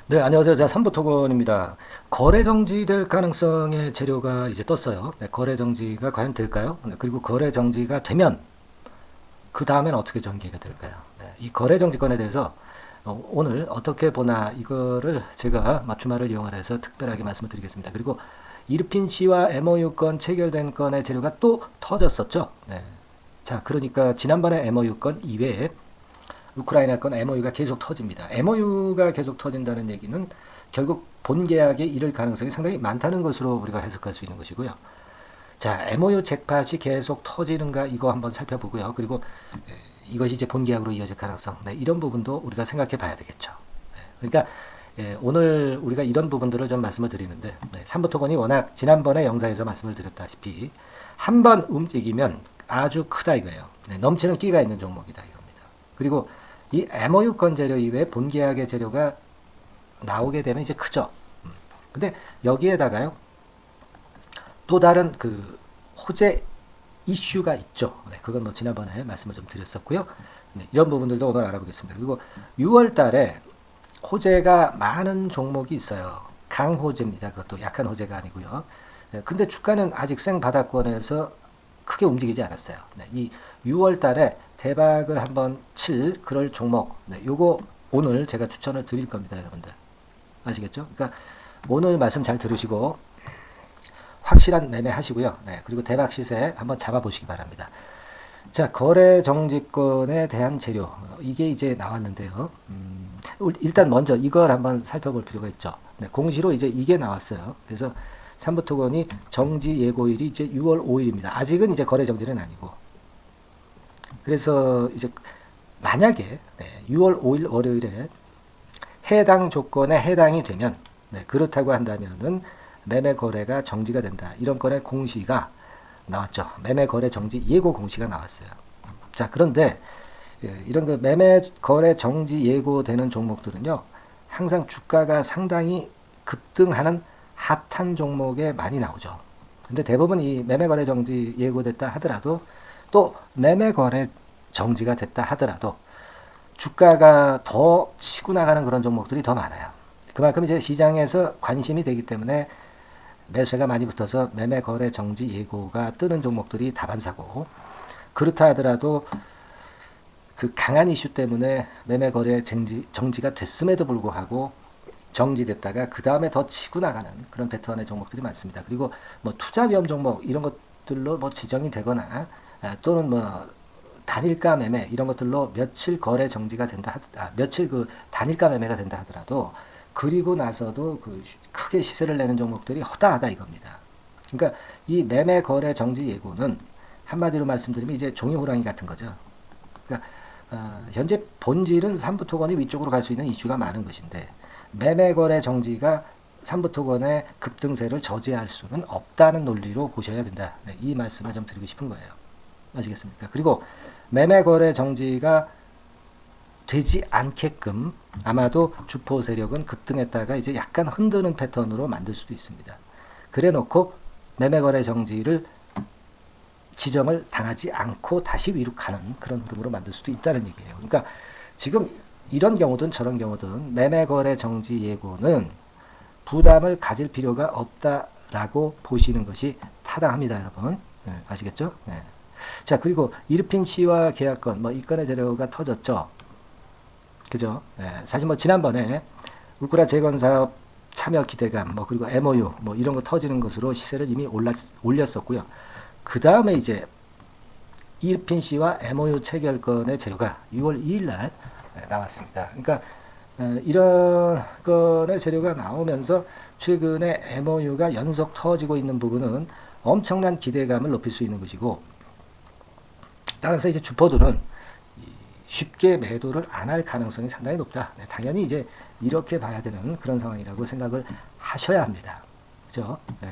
네, 안녕하세요. 제가 삼부토건입니다. 거래 정지될 가능성의 재료가 이제 떴어요. 네, 거래 정지가 과연 될까요? 네, 그리고 거래 정지가 되면 그 다음엔 어떻게 전개가 될까요? 네, 이 거래 정지권에 대해서 오늘 어떻게 보나 이거를 제가 주말을 이용해서 특별하게 말씀을 드리겠습니다. 그리고 이르핀 씨와 MOU 건 체결된 건의 재료가 또 터졌었죠. 네. 자, 그러니까 지난번에 MOU 건 이외에 우크라이나 건 MOU가 계속 터집니다. MOU가 계속 터진다는 얘기는 결국 본계약에 이를 가능성이 상당히 많다는 것으로 우리가 해석할 수 있는 것이고요. 자, MOU 잭팟이 계속 터지는가 이거 한번 살펴보고요. 그리고 이것이 이제 본계약으로 이어질 가능성, 네, 이런 부분도 우리가 생각해 봐야 되겠죠. 그러니까 오늘 우리가 이런 부분들을 좀 말씀을 드리는데, 삼부토건이 워낙 지난번에 영상에서 말씀을 드렸다시피 한 번 움직이면 아주 크다 이거예요. 네, 넘치는 끼가 있는 종목이다 이겁니다. 그리고 이 MOU 건 재료 이외에 본계약의 재료가 나오게 되면 이제 크죠. 근데 여기에다가요, 또 다른 그 호재 이슈가 있죠. 네, 그건 뭐 지난번에 말씀을 좀 드렸었고요. 네, 이런 부분들도 오늘 알아보겠습니다. 그리고 6월 달에 호재가 많은 종목이 있어요. 강호재입니다. 그것도 약한 호재가 아니고요. 네, 근데 주가는 아직 생바닥권에서 크게 움직이지 않았어요. 네, 이 6월 달에 대박을 한번 칠 그럴 종목, 네, 요거 오늘 제가 추천을 드릴 겁니다, 여러분들. 아시겠죠? 그러니까 오늘 말씀 잘 들으시고 확실한 매매 하시고요. 네, 그리고 대박 시세 한번 잡아보시기 바랍니다. 자, 거래 정지권에 대한 재료. 이게 이제 나왔는데요. 일단 먼저 이걸 한번 살펴볼 필요가 있죠. 네, 공시로 이제 이게 나왔어요. 그래서 삼부토건이 정지 예고일이 이제 6월 5일입니다. 아직은 이제 거래 정지는 아니고. 그래서 이제 만약에 6월 5일 월요일에 해당 조건에 해당이 되면, 그렇다고 한다면은 매매 거래가 정지가 된다. 이런 건의 공시가 나왔죠. 매매 거래 정지 예고 공시가 나왔어요. 자, 그런데 이런 그 매매 거래 정지 예고되는 종목들은요, 항상 주가가 상당히 급등하는 핫한 종목에 많이 나오죠. 근데 대부분 이 매매 거래 정지 예고됐다 하더라도, 또 매매 거래 정지가 됐다 하더라도 주가가 더 치고 나가는 그런 종목들이 더 많아요. 그만큼 이제 시장에서 관심이 되기 때문에 매수세가 많이 붙어서 매매 거래 정지 예고가 뜨는 종목들이 다반사고, 그렇다 하더라도 그 강한 이슈 때문에 매매 거래 정지가 됐음에도 불구하고 정지됐다가 그 다음에 더 치고 나가는 그런 패턴의 종목들이 많습니다. 그리고 뭐 투자 위험 종목 이런 것들로 뭐 지정이 되거나 또는 뭐 단일가 매매 이런 것들로 며칠 거래 정지가 된다 며칠 그 단일가 매매가 된다 하더라도 그리고 나서도 그 크게 시세를 내는 종목들이 허다하다 이겁니다. 그러니까 이 매매 거래 정지 예고는 한마디로 말씀드리면 이제 종이 호랑이 같은 거죠. 그러니까 현재 본질은 삼부토건이 위쪽으로 갈 수 있는 이슈가 많은 것인데, 매매 거래 정지가 삼부토건의 급등세를 저지할 수는 없다는 논리로 보셔야 된다. 네, 이 말씀을 좀 드리고 싶은 거예요. 아시겠습니까? 그리고 매매 거래 정지가 되지 않게끔 아마도 주포 세력은 급등했다가 이제 약간 흔드는 패턴으로 만들 수도 있습니다. 그래 놓고 매매 거래 정지를 지정을 당하지 않고 다시 위로 가는 그런 흐름으로 만들 수도 있다는 얘기예요. 그러니까 지금 이런 경우든 저런 경우든 매매 거래 정지 예고는 부담을 가질 필요가 없다라고 보시는 것이 타당합니다, 여러분. 네, 아시겠죠? 네. 자, 그리고 이르핀 씨와 계약건, 뭐 이 건의 재료가 터졌죠. 그죠? 네, 사실 뭐 지난번에 우크라 재건 사업 참여 기대감, 뭐 그리고 MOU, 뭐 이런 거 터지는 것으로 시세를 이미 올렸었고요. 그 다음에 이제 이르핀 씨와 MOU 체결건의 재료가 6월 2일 날 나왔습니다. 그러니까 이런 건의 재료가 나오면서 최근에 MOU가 연속 터지고 있는 부분은 엄청난 기대감을 높일 수 있는 것이고, 따라서 이제 주포들은 쉽게 매도를 안 할 가능성이 상당히 높다. 네, 당연히 이제 이렇게 봐야 되는 그런 상황이라고 생각을 하셔야 합니다. 그죠? 네.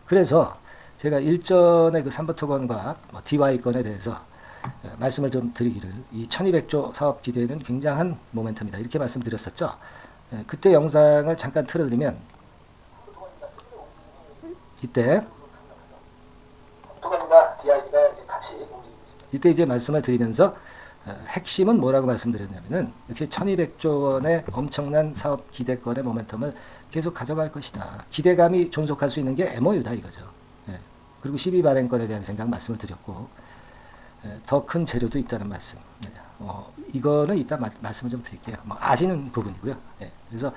그래서 제가 일전에 그 삼부토건과 뭐 DY건에 대해서 말씀을 좀 드리기를, 이 1200조 사업 기대는 굉장한 모멘텀이다 이렇게 말씀드렸었죠. 그때 영상을 잠깐 틀어드리면 이때 이때 이제 말씀을 드리면서 핵심은 뭐라고 말씀드렸냐면은 역시 1200조 원의 엄청난 사업 기대권의 모멘텀을 계속 가져갈 것이다. 기대감이 존속할 수 있는 게 MOU다 이거죠. 예. 그리고 12발행권에 대한 생각 말씀을 드렸고 더 큰 재료도 있다는 말씀. 네. 이거는 이따 말씀을 좀 드릴게요. 뭐 아시는 부분이고요. 예. 그래서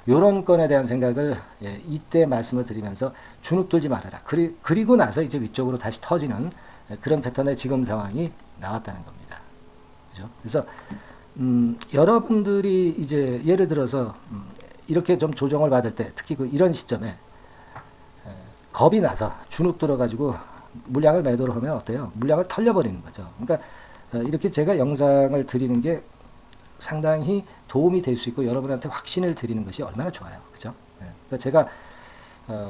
이런 건에 대한 생각을 이때 말씀을 드리면서 주눅들지 말아라. 그리고 나서 이제 위쪽으로 다시 터지는 그런 패턴의 지금 상황이 나왔다는 겁니다. 그죠? 그래서 여러분들이 이제 예를 들어서 이렇게 좀 조정을 받을 때 특히 이런 시점에 겁이 나서 주눅 들어가지고 물량을 매도를 하면 어때요? 물량을 털려버리는 거죠. 그러니까 이렇게 제가 영상을 드리는 게 상당히 도움이 될 수 있고 여러분한테 확신을 드리는 것이 얼마나 좋아요. 그죠? 그러니까 제가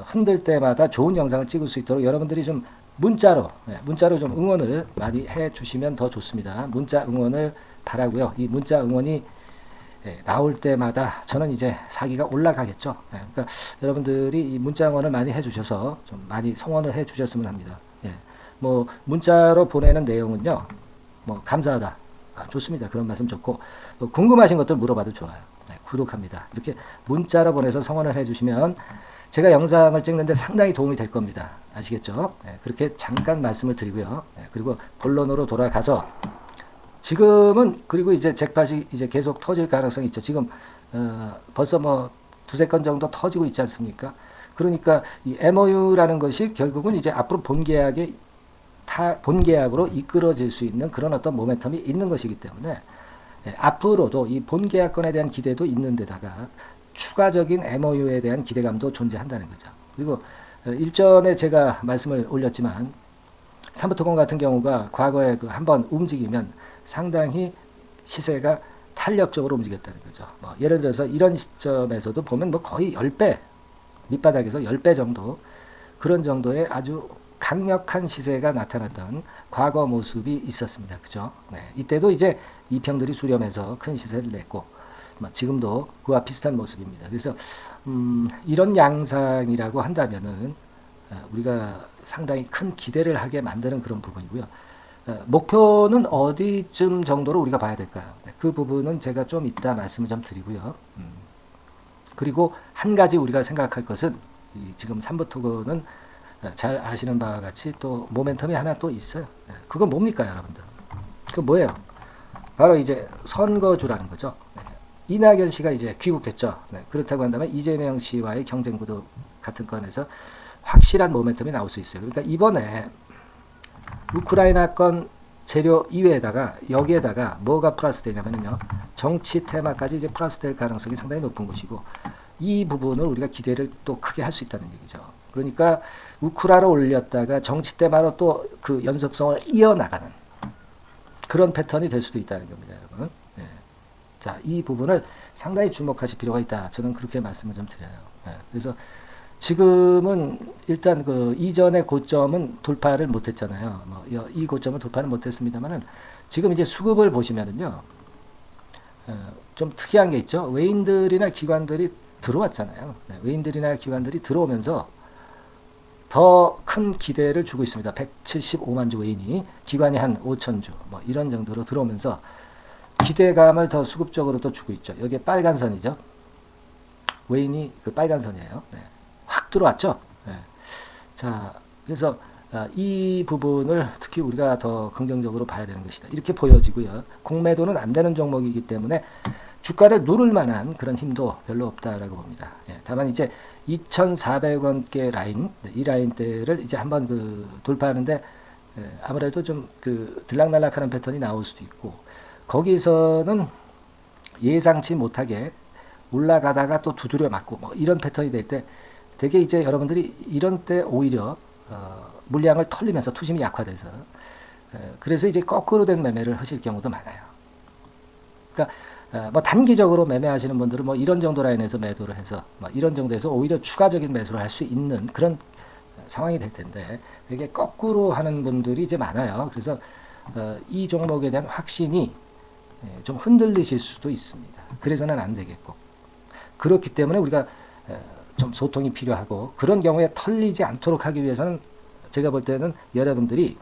흔들 때마다 좋은 영상을 찍을 수 있도록 여러분들이 좀 문자로 좀 응원을 많이 해 주시면 더 좋습니다. 문자 응원을 바라고요. 이 문자 응원이 나올 때마다 저는 이제 사기가 올라가겠죠. 그러니까 여러분들이 이 문자 응원을 많이 해 주셔서 좀 많이 성원을 해 주셨으면 합니다. 뭐 문자로 보내는 내용은요. 뭐 감사하다. 좋습니다. 그런 말씀 좋고 궁금하신 것들 물어봐도 좋아요. 구독합니다. 이렇게 문자로 보내서 성원을 해 주시면 제가 영상을 찍는데 상당히 도움이 될 겁니다. 아시겠죠? 그렇게 잠깐 말씀을 드리고요. 그리고 본론으로 돌아가서 지금은 그리고 이제 잭팟이 이제 계속 터질 가능성이 있죠. 지금 벌써 뭐 두세 건 정도 터지고 있지 않습니까? 그러니까 이 MOU라는 것이 결국은 이제 앞으로 본계약으로 이끌어질 수 있는 그런 어떤 모멘텀이 있는 것이기 때문에 앞으로도 이 본계약권에 대한 기대도 있는 데다가 추가적인 MOU에 대한 기대감도 존재한다는 거죠. 그리고 일전에 제가 말씀을 올렸지만 삼부토건 같은 경우가 과거에 한번 움직이면 상당히 시세가 탄력적으로 움직였다는 거죠. 뭐 예를 들어서 이런 시점에서도 보면 뭐 거의 10배, 밑바닥에서 10배 정도 그런 정도의 아주 강력한 시세가 나타났던 과거 모습이 있었습니다. 그죠? 이때도 이제 이평들이 수렴해서 큰 시세를 냈고 지금도 그와 비슷한 모습입니다. 그래서 이런 양상이라고 한다면은 우리가 상당히 큰 기대를 하게 만드는 그런 부분이고요. 목표는 어디쯤 정도로 우리가 봐야 될까요? 그 부분은 제가 좀 이따 말씀을 좀 드리고요. 그리고 한 가지 우리가 생각할 것은 지금 삼부토건은 잘 아시는 바와 같이 또 모멘텀이 하나 또 있어요. 그건 뭡니까 여러분들? 그 뭐예요? 바로 이제 선거주라는 거죠. 이낙연 씨가 이제 귀국했죠. 그렇다고 한다면 이재명 씨와의 경쟁 구도 같은 건에서 확실한 모멘텀이 나올 수 있어요. 그러니까 이번에 우크라이나 건 재료 이외에다가 여기에다가 뭐가 플러스 되냐면요. 정치 테마까지 이제 플러스 될 가능성이 상당히 높은 것이고 이 부분을 우리가 기대를 또 크게 할 수 있다는 얘기죠. 그러니까 우크라로 올렸다가 정치 테마로 또 그 연속성을 이어나가는 그런 패턴이 될 수도 있다는 겁니다, 여러분. 자, 이 부분을 상당히 주목하실 필요가 있다. 저는 그렇게 말씀을 좀 드려요. 그래서 지금은 일단 그 이전의 고점은 돌파를 못했잖아요. 뭐 이 고점은 돌파를 못했습니다만은 지금 이제 수급을 보시면은요, 좀 특이한 게 있죠. 외인들이나 기관들이 들어왔잖아요. 외인들이나 기관들이 들어오면서 더 큰 기대를 주고 있습니다. 175만 주 외인이 기관이 한 5천 주 뭐 이런 정도로 들어오면서 기대감을 더 수급적으로 또 주고 있죠. 여기에 빨간 선이죠. 외인이 그 빨간 선이에요. 확 들어왔죠. 자, 그래서 이 부분을 특히 우리가 더 긍정적으로 봐야 되는 것이다. 이렇게 보여지고요. 공매도는 안 되는 종목이기 때문에 주가를 누를 만한 그런 힘도 별로 없다라고 봅니다. 다만 이제 2,400원대 라인, 이 라인대를 이제 한번 그 돌파하는데 아무래도 좀 그 들락날락하는 패턴이 나올 수도 있고 거기서는 예상치 못하게 올라가다가 또 두드려 맞고 뭐 이런 패턴이 될 때 되게 이제 여러분들이 이런 때 오히려 물량을 털리면서 투심이 약화돼서 그래서 이제 거꾸로 된 매매를 하실 경우도 많아요. 그러니까 뭐 단기적으로 매매하시는 분들은 뭐 이런 정도 라인에서 매도를 해서 뭐 이런 정도에서 오히려 추가적인 매수를 할 수 있는 그런 상황이 될 텐데 되게 거꾸로 하는 분들이 이제 많아요. 그래서 이 종목에 대한 확신이 좀 흔들리실 수도 있습니다. 그래서는 안 되겠고 그렇기 때문에 우리가 좀 소통이 필요하고 그런 경우에 털리지 않도록 하기 위해서는 제가 볼 때는 여러분들이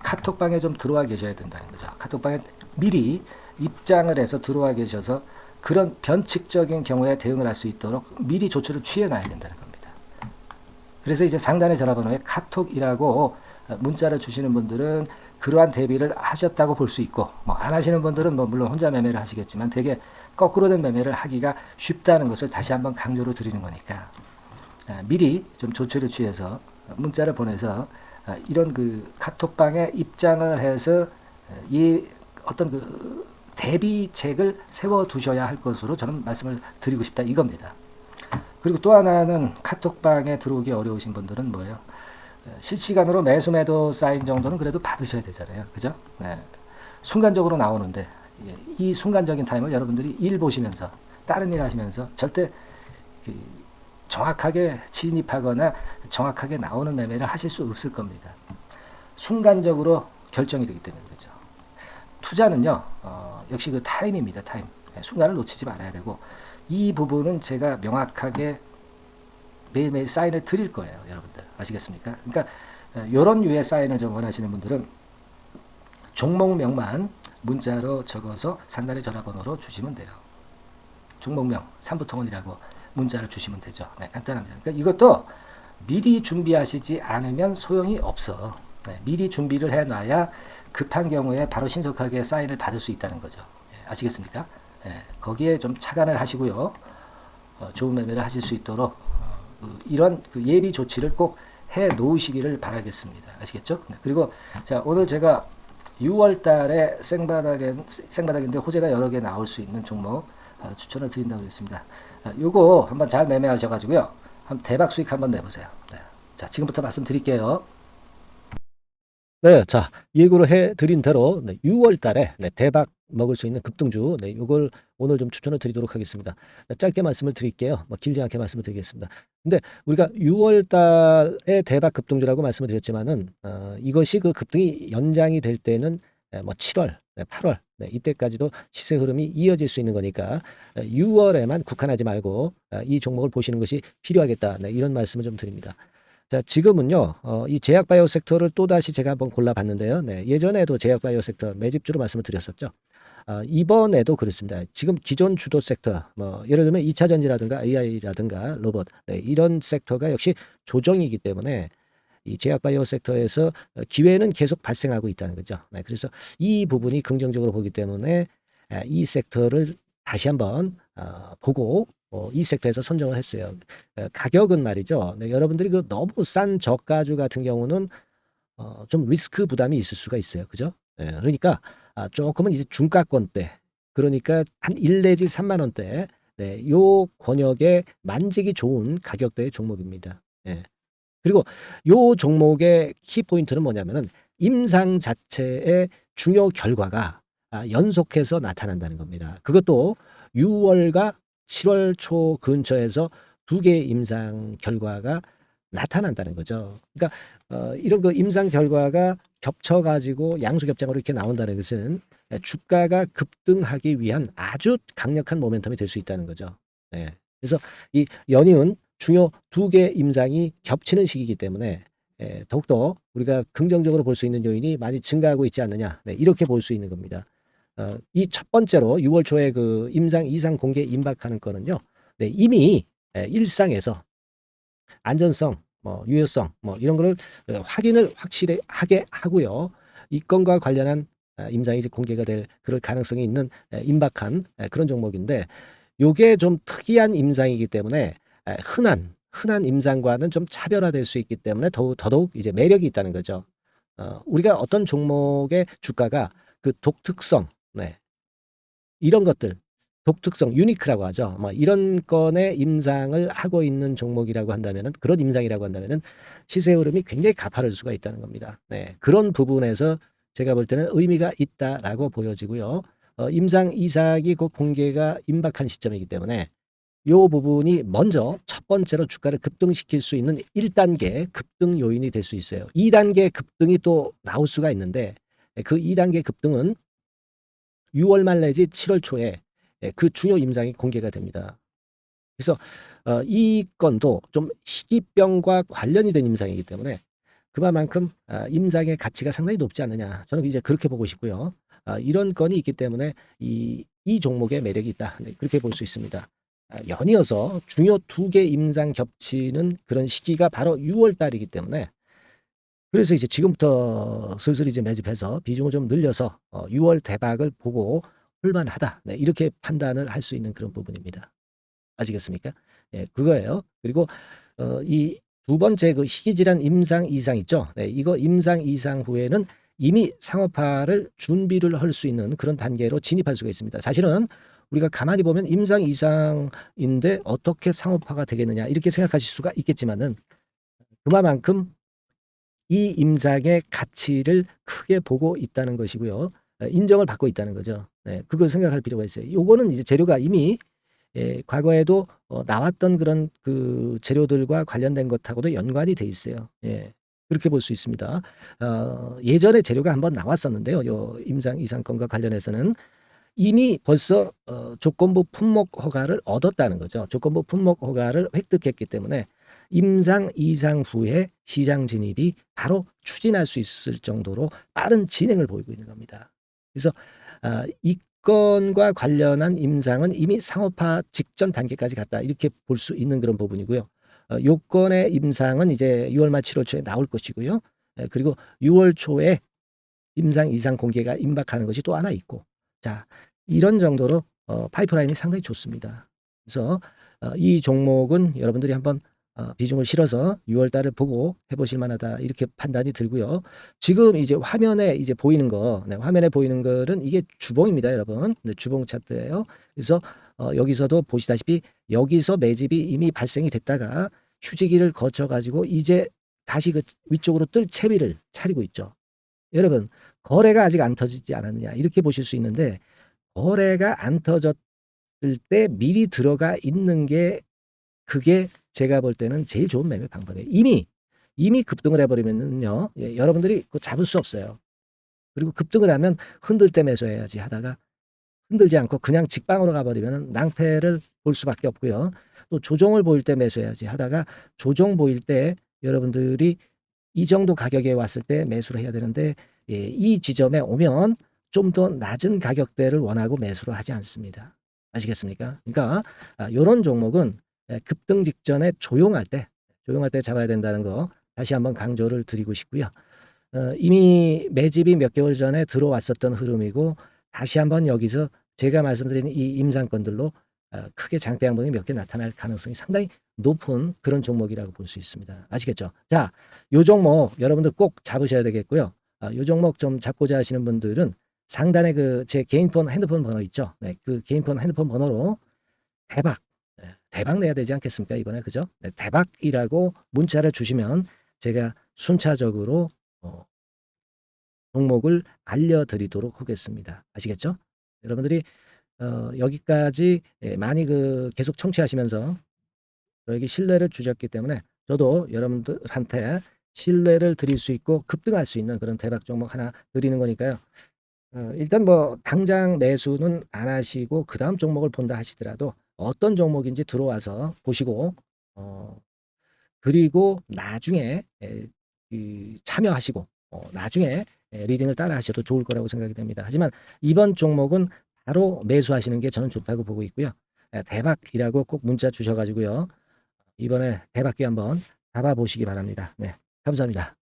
카톡방에 좀 들어와 계셔야 된다는 거죠. 카톡방에 미리 입장을 해서 들어와 계셔서 그런 변칙적인 경우에 대응을 할 수 있도록 미리 조처를 취해놔야 된다는 겁니다. 그래서 이제 상단의 전화번호에 카톡이라고 문자를 주시는 분들은 그러한 대비를 하셨다고 볼 수 있고, 뭐 안 하시는 분들은 뭐 물론 혼자 매매를 하시겠지만 되게 거꾸로 된 매매를 하기가 쉽다는 것을 다시 한번 강조를 드리는 거니까 미리 좀 조치를 취해서 문자를 보내서 이런 그 카톡방에 입장을 해서 이 어떤 그 대비책을 세워 두셔야 할 것으로 저는 말씀을 드리고 싶다 이겁니다. 그리고 또 하나는 카톡방에 들어오기 어려우신 분들은 뭐예요? 실시간으로 매수 매도 사인 정도는 그래도 받으셔야 되잖아요. 그죠? 네. 순간적으로 나오는데 이 순간적인 타임을 여러분들이 일 보시면서 다른 일 하시면서 절대 정확하게 진입하거나 정확하게 나오는 매매를 하실 수 없을 겁니다. 순간적으로 결정이 되기 때문에 그렇죠. 투자는요, 역시 그 타임입니다. 타임. 순간을 놓치지 말아야 되고 이 부분은 제가 명확하게 매일매일 사인을 드릴 거예요. 여러분들 아시겠습니까? 그러니까 이런 유의 사인을 좀 원하시는 분들은 종목명만 문자로 적어서 상단의 전화번호로 주시면 돼요. 종목명 삼부통원이라고 문자를 주시면 되죠. 네, 간단합니다. 그러니까 이것도 미리 준비하시지 않으면 소용이 없어. 네, 미리 준비를 해놔야 급한 경우에 바로 신속하게 사인을 받을 수 있다는 거죠. 네, 아시겠습니까? 네, 거기에 좀 착안을 하시고요. 좋은 매매를 하실 수 있도록 이런 그 예비 조치를 꼭 해 놓으시기를 바라겠습니다. 아시겠죠? 네, 그리고 자 오늘 제가 6월 달에 생바닥인데 호재가 여러 개 나올 수 있는 종목 추천을 드린다고 했습니다. 요거 한번 잘 매매하셔가지고요. 한번 대박 수익 한번 내보세요. 네. 자, 지금부터 말씀드릴게요. 네, 자, 예고를 해드린 대로 6월 달에 대박 먹을 수 있는 급등주, 요걸 오늘 좀 추천을 드리도록 하겠습니다. 짧게 말씀을 드릴게요. 뭐 길지 않게 말씀을 드리겠습니다. 근데 우리가 6월 달에 대박 급등주라고 말씀을 드렸지만은, 이것이 그 급등이 연장이 될 때는 뭐 7월, 8월, 이때까지도 시세 흐름이 이어질 수 있는 거니까 6월에만 국한하지 말고 이 종목을 보시는 것이 필요하겠다. 이런 말씀을 좀 드립니다. 자, 지금은요, 이 제약바이오 섹터를 또다시 제가 한번 골라봤는데요. 네, 예전에도 제약바이오 섹터 매집주로 말씀을 드렸었죠. 이번에도 그렇습니다. 지금 기존 주도 섹터, 뭐, 예를 들면 2차 전지라든가 AI라든가 로봇, 이런 섹터가 역시 조정이기 때문에 이 제약바이오 섹터에서 기회는 계속 발생하고 있다는 거죠. 네, 그래서 이 부분이 긍정적으로 보기 때문에 이 섹터를 다시 한번 보고 이 섹터에서 선정을 했어요. 가격은 말이죠. 네, 여러분들이 그 너무 싼 저가주 같은 경우는 좀 리스크 부담이 있을 수가 있어요. 그죠? 네, 그러니까 조금은 이제 중가권대, 그러니까 한 1 내지 3만 원대, 네, 요 권역에 만지기 좋은 가격대의 종목입니다. 네. 그리고 요 종목의 키포인트는 뭐냐면은 임상 자체의 중요 결과가 연속해서 나타난다는 겁니다. 그것도 6월과 7월 초 근처에서 2개의 임상 결과가 나타난다는 거죠. 그러니까 이런 그 임상 결과가 겹쳐가지고 양수겹장으로 이렇게 나온다는 것은 주가가 급등하기 위한 아주 강력한 모멘텀이 될 수 있다는 거죠. 네. 그래서 이 연이은 중요 2개 임상이 겹치는 시기이기 때문에 더욱더 우리가 긍정적으로 볼 수 있는 요인이 많이 증가하고 있지 않느냐, 이렇게 볼 수 있는 겁니다. 이 첫 번째로 6월 초에 그 임상 이상 공개 임박하는 거는요, 이미 일상에서 안전성, 뭐 유효성, 뭐 이런 거를 확인을 확실히 하게 하고요. 이 건과 관련한 임상이 이제 공개가 될 그럴 가능성이 있는 임박한 그런 종목인데, 요게 좀 특이한 임상이기 때문에 흔한 임상과는 좀 차별화될 수 있기 때문에 더더욱 이제 매력이 있다는 거죠. 우리가 어떤 종목의 주가가 그 독특성, 이런 것들, 독특성, 유니크라고 하죠. 뭐 이런 건의 임상을 하고 있는 종목이라고 한다면은, 그런 임상이라고 한다면은 시세 흐름이 굉장히 가파를 수가 있다는 겁니다. 네, 그런 부분에서 제가 볼 때는 의미가 있다라고 보여지고요. 임상 이삭이 곧 공개가 임박한 시점이기 때문에 요 부분이 먼저 첫 번째로 주가를 급등시킬 수 있는 1단계 급등 요인이 될 수 있어요. 2단계 급등이 또 나올 수가 있는데, 그 2단계 급등은 6월 말 내지 7월 초에 그 중요 임상이 공개가 됩니다. 그래서 이 건도 좀 희귀병과 관련이 된 임상이기 때문에 그만큼 임상의 가치가 상당히 높지 않느냐, 저는 이제 그렇게 보고 싶고요. 이런 건이 있기 때문에 이 종목의 매력이 있다. 네, 그렇게 볼 수 있습니다. 연이어서 중요 2개 임상 겹치는 그런 시기가 바로 6월 달이기 때문에 그래서 이제 지금부터 슬슬 이제 매집해서 비중을 좀 늘려서 6월 대박을 보고 볼만하다. 네, 이렇게 판단을 할 수 있는 그런 부분입니다. 아시겠습니까? 예, 그거예요. 그리고 이 두 번째 그 희귀질환 임상 이상 있죠. 네, 이거 임상 이상 후에는 이미 상업화를 준비를 할 수 있는 그런 단계로 진입할 수가 있습니다. 사실은 우리가 가만히 보면 임상 이상인데 어떻게 상업화가 되겠느냐 이렇게 생각하실 수가 있겠지만은 그만큼 이 임상의 가치를 크게 보고 있다는 것이고요. 인정을 받고 있다는 거죠. 네, 그걸 생각할 필요가 있어요. 요거는 이제 재료가 이미 과거에도 나왔던 그런 그 재료들과 관련된 것하고도 연관이 돼 있어요. 예. 그렇게 볼 수 있습니다. 예전에 재료가 한번 나왔었는데요. 요 임상 이상권과 관련해서는 이미 벌써 조건부 품목 허가를 얻었다는 거죠. 조건부 품목 허가를 획득했기 때문에 임상 이상 후에 시장 진입이 바로 추진할 수 있을 정도로 빠른 진행을 보이고 있는 겁니다. 그래서 이 건과 관련한 임상은 이미 상업화 직전 단계까지 갔다 이렇게 볼 수 있는 그런 부분이고요. 요건의 임상은 이제 6월 말 7월 초에 나올 것이고요. 그리고 6월 초에 임상 이상 공개가 임박하는 것이 또 하나 있고 자 이런 정도로 파이프라인이 상당히 좋습니다. 그래서 이 종목은 여러분들이 한번 비중을 실어서 6월 달을 보고 해보실 만하다 이렇게 판단이 들고요. 지금 이제 화면에 이제 보이는 거, 네, 화면에 보이는 거는 이게 주봉입니다, 여러분. 네, 주봉 차트예요. 그래서 여기서도 보시다시피 여기서 매집이 이미 발생이 됐다가 휴지기를 거쳐 가지고 이제 다시 그 위쪽으로 뜰 채비를 차리고 있죠. 여러분 거래가 아직 안 터지지 않았느냐 이렇게 보실 수 있는데 거래가 안 터졌을 때 미리 들어가 있는 게 그게 제가 볼 때는 제일 좋은 매매 방법이에요. 이미 급등을 해버리면요 여러분들이 그거 잡을 수 없어요. 그리고 급등을 하면 흔들 때 매수해야지 하다가 흔들지 않고 그냥 직방으로 가버리면 낭패를 볼 수밖에 없고요. 또 조정을 보일 때 매수해야지 하다가 조정 보일 때 여러분들이 이 정도 가격에 왔을 때 매수를 해야 되는데 이 지점에 오면 좀 더 낮은 가격대를 원하고 매수를 하지 않습니다. 아시겠습니까? 그러니까 이런 종목은 급등 직전에 조용할 때 잡아야 된다는 거 다시 한번 강조를 드리고 싶고요. 이미 매집이 몇 개월 전에 들어왔었던 흐름이고 다시 한번 여기서 제가 말씀드린 이 임상권들로 크게 장대 양봉이 몇 개 나타날 가능성이 상당히 높은 그런 종목이라고 볼 수 있습니다. 아시겠죠? 자, 요 종목 여러분들 꼭 잡으셔야 되겠고요. 요 종목 좀 잡고자 하시는 분들은 상단에 그 제 개인 폰 핸드폰 번호 있죠? 네, 그 개인 폰 핸드폰 번호로 대박, 대박 내야 되지 않겠습니까? 이번에 그죠? 네, 대박이라고 문자를 주시면 제가 순차적으로 종목을 알려드리도록 하겠습니다. 아시겠죠? 여러분들이 여기까지 많이 그 계속 청취하시면서 저에게 신뢰를 주셨기 때문에 저도 여러분들한테 신뢰를 드릴 수 있고 급등할 수 있는 그런 대박 종목 하나 드리는 거니까요. 일단 뭐 당장 매수는 안 하시고 그 다음 종목을 본다 하시더라도 어떤 종목인지 들어와서 보시고 그리고 나중에 참여하시고 나중에 리딩을 따라 하셔도 좋을 거라고 생각이 됩니다. 하지만 이번 종목은 바로 매수하시는 게 저는 좋다고 보고 있고요. 대박이라고 꼭 문자 주셔가지고요. 이번에 대박기 한번 잡아보시기 바랍니다. 네, 감사합니다.